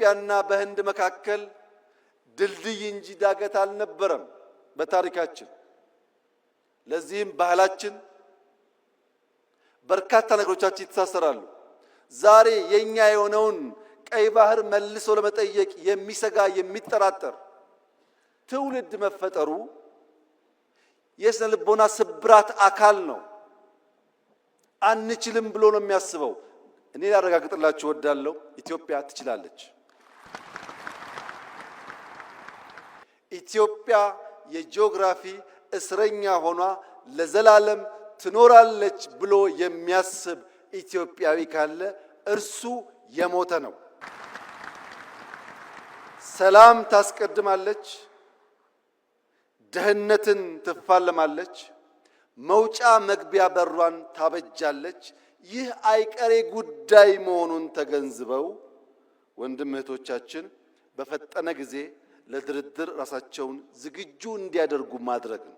በኢትዮጵያና በህንድ መካከል ድልድይ እንጂ ዳገት አልነበረም በታሪካችን። ለዚህም ባህላችን በርካታ ነገሮቻችን ይተሳሰራሉ። ዛሬ የኛ የሆነውን ቀይ ባህር መልሶ ለመጠየቅ የሚሰጋ የሚጠራጠር ትውልድ መፈጠሩ የስነ ልቦና ስብራት አካል ነው። አንችልም ብሎ ነው የሚያስበው። እኔ ላረጋግጥላችሁ እወዳለሁ፣ ኢትዮጵያ ትችላለች። ኢትዮጵያ የጂኦግራፊ እስረኛ ሆኗ ለዘላለም ትኖራለች ብሎ የሚያስብ ኢትዮጵያዊ ካለ እርሱ የሞተ ነው። ሰላም ታስቀድማለች፣ ደህንነትን ትፋለማለች፣ መውጫ መግቢያ በሯን ታበጃለች። ይህ አይቀሬ ጉዳይ መሆኑን ተገንዝበው ወንድም እህቶቻችን በፈጠነ ጊዜ ለድርድር ራሳቸውን ዝግጁ እንዲያደርጉ ማድረግ ነው።